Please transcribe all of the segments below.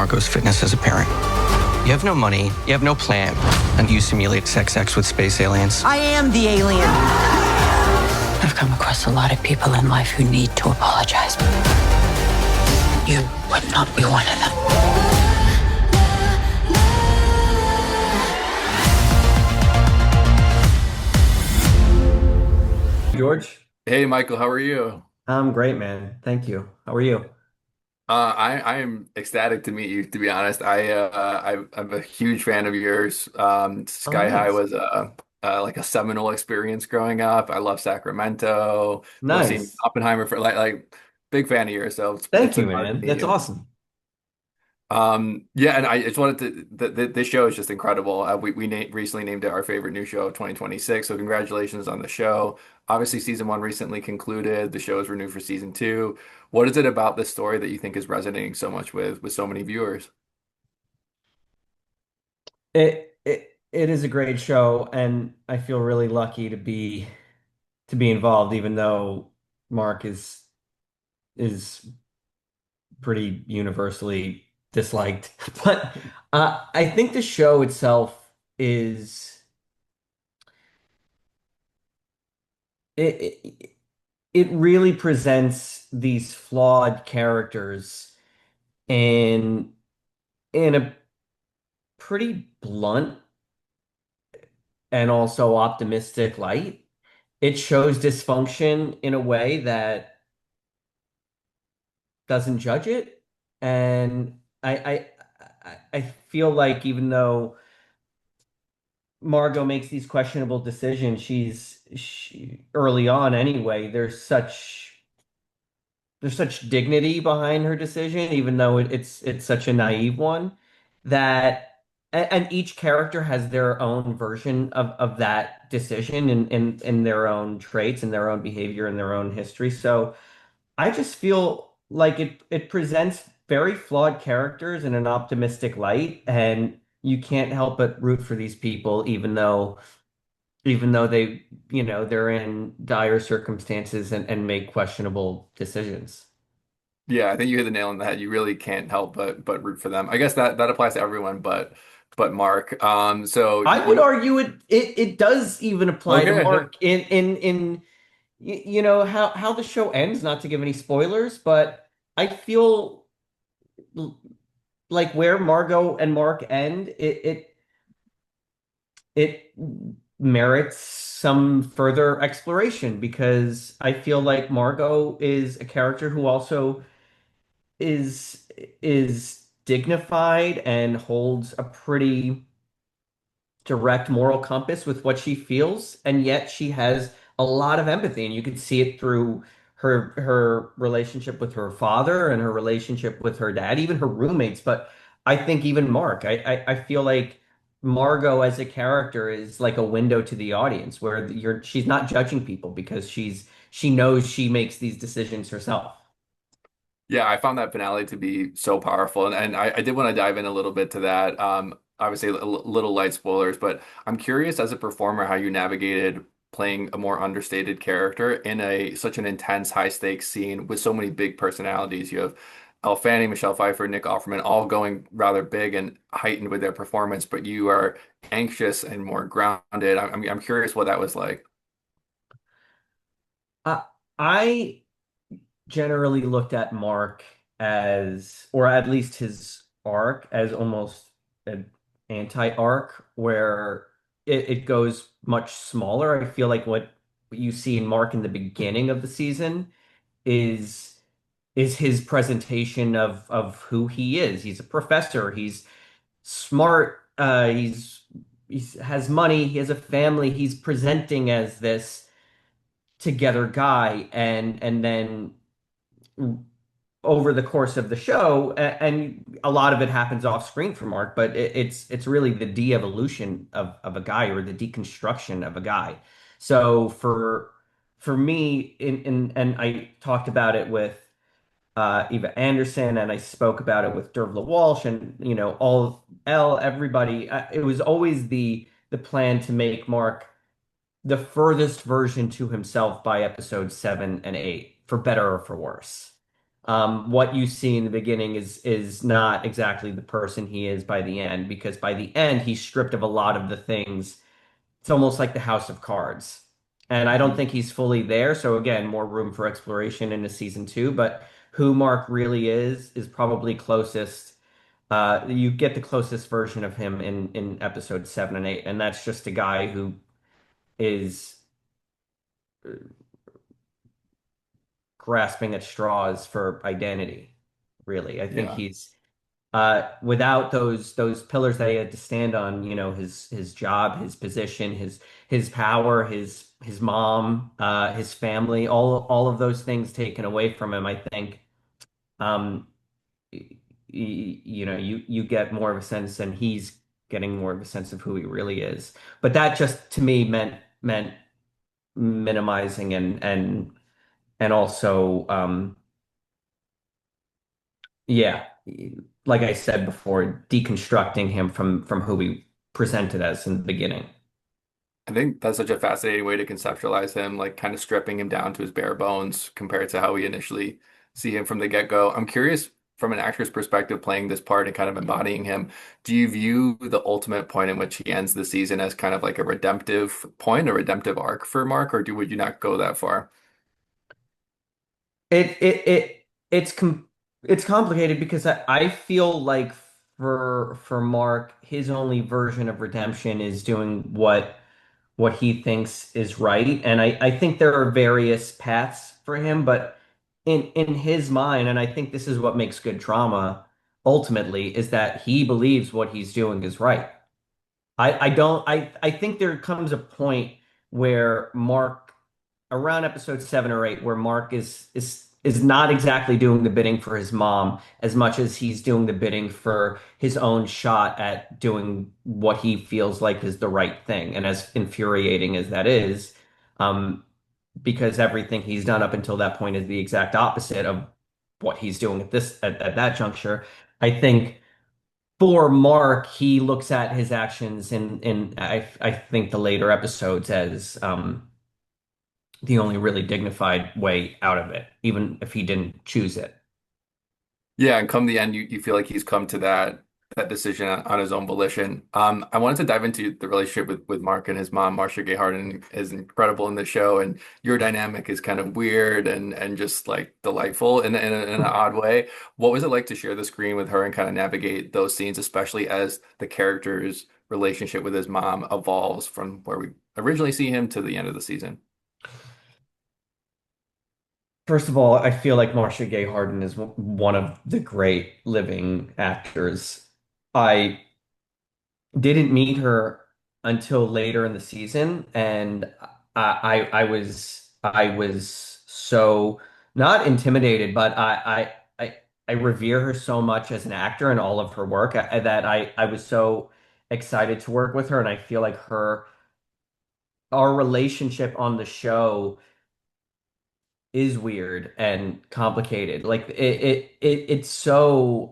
Margo's fitness as a parent. You have no money, you have no plan, and you simulate sex acts with space aliens. I am the alien. I've come across a lot of people in life who need to apologize. You would not be one of them. George? Hey, Michael, how are you? I'm great, man. Thank you. How are you? I am ecstatic to meet you. To be honest, I'm a huge fan of yours. Oh, Sky High nice. was like a seminal experience growing up. I love Sacramento. Love seeing Nice. Oppenheimer for like big fan of yours. So Thank it's you, an honor to man. meet That's you. awesome. Yeah, and I just wanted to. This show is just incredible. We recently named it our favorite new show of 2026. So congratulations on the show. Obviously, season one recently concluded. The show is renewed for season two. What is it about this story that you think is resonating so much with so many viewers? It is a great show, and I feel really lucky to be involved, even though Mark is pretty universally disliked. But I think the show itself is it it really presents these flawed characters in a pretty blunt and also optimistic light. It shows dysfunction in a way that doesn't judge it. And I feel like even though Margot makes these questionable decisions, she early on anyway, there's such dignity behind her decision, even though it's such a naive one, that and each character has their own version of that decision in their own traits and their own behavior and their own history. So I just feel like it presents very flawed characters in an optimistic light, and you can't help but root for these people, even though they, they're in dire circumstances and make questionable decisions. Yeah, I think you hit the nail on the head. You really can't help but root for them. I guess that applies to everyone, but Mark. So I would argue it does even apply to okay. Mark in you know how the show ends, not to give any spoilers, but I feel like where Margot and Mark end, it merits some further exploration because I feel like Margot is a character who also is is dignified and holds a pretty direct moral compass with what she feels, and yet she has a lot of empathy, and you can see it through her relationship with her father and her relationship with her dad, even her roommates. But I think even Mark, I feel like Margot as a character is like a window to the audience where she's not judging people because she knows she makes these decisions herself. Yeah, I found that finale to be so powerful, and I did want to dive in a little bit to that. Obviously, little light spoilers, but I'm curious as a performer how you navigated playing a more understated character in a such an intense, high stakes scene with so many big personalities. You have Elle Fanning, Michelle Pfeiffer, Nick Offerman, all going rather big and heightened with their performance, but you are anxious and more grounded. I'm curious what that was like. I generally looked at Mark as, or at least his arc, as almost an anti-arc where it goes much smaller. I feel like what you see in Mark in the beginning of the season is is his presentation of who he is. He's a professor. He's smart. He's has money. He has a family. He's presenting as this together guy, and then over the course of the show, and a lot of it happens off screen for Mark, but it's really the de-evolution of a guy or the deconstruction of a guy. So for me, and I talked about it with Eva Anderson, and I spoke about it with Dervla Walsh, and all L everybody. It was always the plan to make Mark the furthest version to himself by episode 7 and 8, for better or for worse. What you see in the beginning is not exactly the person he is by the end, because by the end he's stripped of a lot of the things. It's almost like the House of Cards. And I don't Mhm. think he's fully there. So again, more room for exploration into season two. But who Mark really is probably closest. You get the closest version of him in episode 7 and 8, and that's just a guy who is grasping at straws for identity. Really, I think Yeah. he's without those pillars that he had to stand on, his job, his position, his power, his mom, his family, all of those things taken away from him. I think um, you get more of a sense, and he's getting more of a sense of who he really is. But that just to me meant minimizing and also yeah, like I said before, deconstructing him from who he presented as in the beginning. I think that's such a fascinating way to conceptualize him, like kind of stripping him down to his bare bones compared to how we initially see him from the get-go. I'm curious from an actor's perspective playing this part and kind of embodying him, do you view the ultimate point in which he ends the season as kind of like a redemptive point, a redemptive arc for Mark, or would you not go that far? It it it it's com it's complicated because I feel like for Mark, his only version of redemption is doing what he thinks is right. And I think there are various paths for him, but in his mind, and I think this is what makes good drama ultimately, is that he believes what he's doing is right. I don't I think there comes a point where Mark around episode 7 or 8 where Mark is not exactly doing the bidding for his mom as much as he's doing the bidding for his own shot at doing what he feels like is the right thing. And as infuriating as that is, um, because everything he's done up until that point is the exact opposite of what he's doing at that juncture. I think for Mark, he looks at his actions in I think the later episodes as the only really dignified way out of it, even if he didn't choose it. Yeah, and come the end, you feel like he's come to that decision on his own volition. I wanted to dive into the relationship with Mark and his mom. Marcia Gay Harden is incredible in the show, and your dynamic is kind of weird and just like delightful in an odd way. What was it like to share the screen with her and kind of navigate those scenes, especially as the character's relationship with his mom evolves from where we originally see him to the end of the season? First of all, I feel like Marcia Gay Harden is one of the great living actors. I didn't meet her until later in the season, and I was so not intimidated, but I revere her so much as an actor and all of her work that I was so excited to work with her, and I feel like our relationship on the show is weird and complicated. Like it's so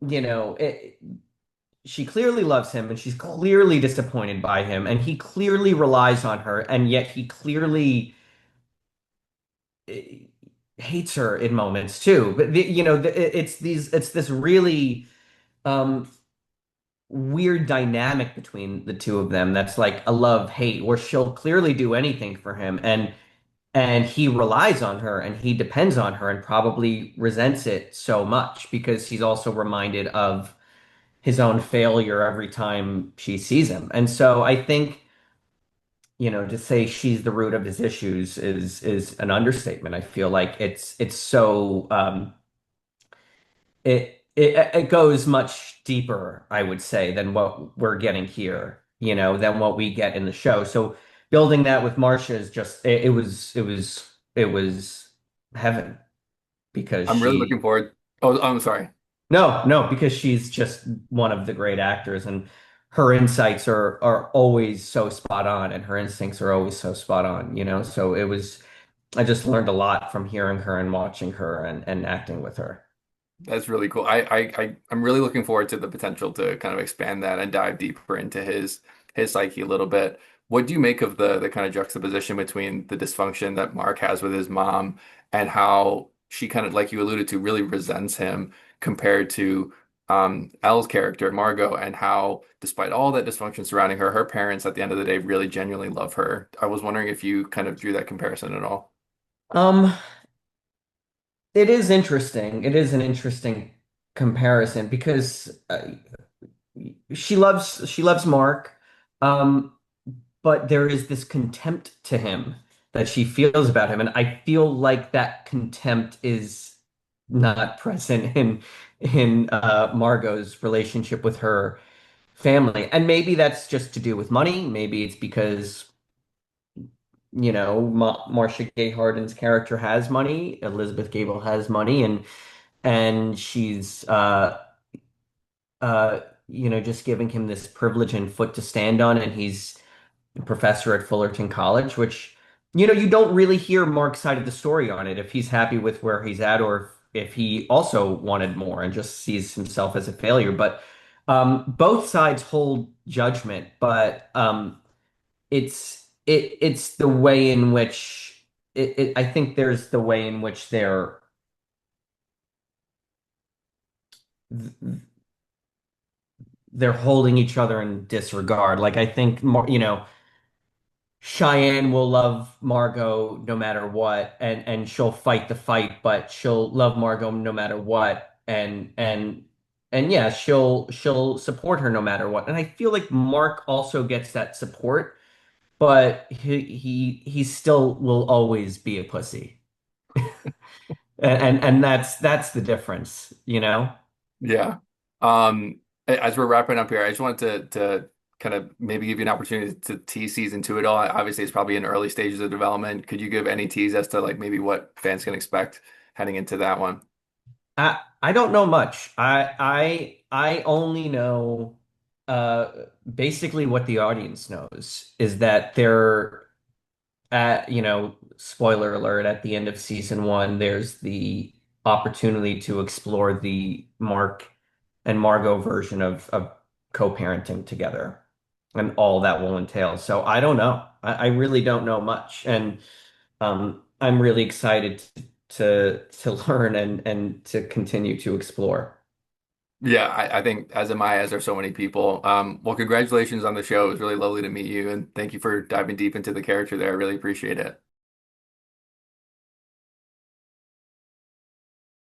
you know, it, she clearly loves him and she's clearly disappointed by him and he clearly relies on her and yet he clearly eh, hates her in moments too. But it's this really um weird dynamic between the two of them that's like a love hate where she'll clearly do anything for him and he relies on her and he depends on her and probably resents it so much because he's also reminded of his own failure every time she sees him. And so I think, to say she's the root of his issues is an understatement. I feel like it's so it goes much deeper, I would say, than what we're getting here, than what we get in the show. So building that with Marcia is just it was heaven because I'm really looking she forward. Oh, I'm sorry. no, because she's just one of the great actors and her insights are always so spot on and her instincts are always so spot on. So I just learned a lot from hearing her and watching her and acting with her. That's really cool. I'm really looking forward to the potential to kind of expand that and dive deeper into his psyche a little bit. What do you make of the kind of juxtaposition between the dysfunction that Mark has with his mom and how she kind of, like you alluded to, really resents him compared to Elle's character, Margot, and how, despite all that dysfunction surrounding her, her parents at the end of the day really genuinely love her. I was wondering if you kind of drew that comparison at all. Um, it is interesting. It is an interesting comparison because she loves Mark, um, but there is this contempt to him that she feels about him, and I feel like that contempt is not present in Margot's relationship with her family. And maybe that's just to do with money. Maybe it's because, Marcia Gay Harden's character has money, Elizabeth Gable has money, and she's just giving him this privilege and foot to stand on, and he's a professor at Fullerton College, which, you don't really hear Mark's side of the story on it, if he's happy with where he's at or if he also wanted more and just sees himself as a failure. But both sides hold judgment, but it's the way in which I think there's the way in which they're holding each other in disregard. Like I think more, Cheyenne will love Margot no matter what, and she'll fight the fight, but she'll love Margot no matter what, and yeah, she'll support her no matter what. And I feel like Mark also gets that support, but he still will always be a pussy, and that's the difference, you know? Yeah. As we're wrapping up here, I just wanted to kind of maybe give you an opportunity to tease season two at all. Obviously, it's probably in early stages of development. Could you give any tease as to like maybe what fans can expect heading into that one? I don't know much. I only know uh basically what the audience knows is that they're at, spoiler alert, at the end of season one, there's the opportunity to explore the Mark and Margot version of co-parenting together and all that will entail. So I don't know. I really don't know much. And I'm really excited to learn and to continue to explore. Yeah, I think as am I, as are so many people. Well, congratulations on the show. It was really lovely to meet you, and thank you for diving deep into the character there. I really appreciate it.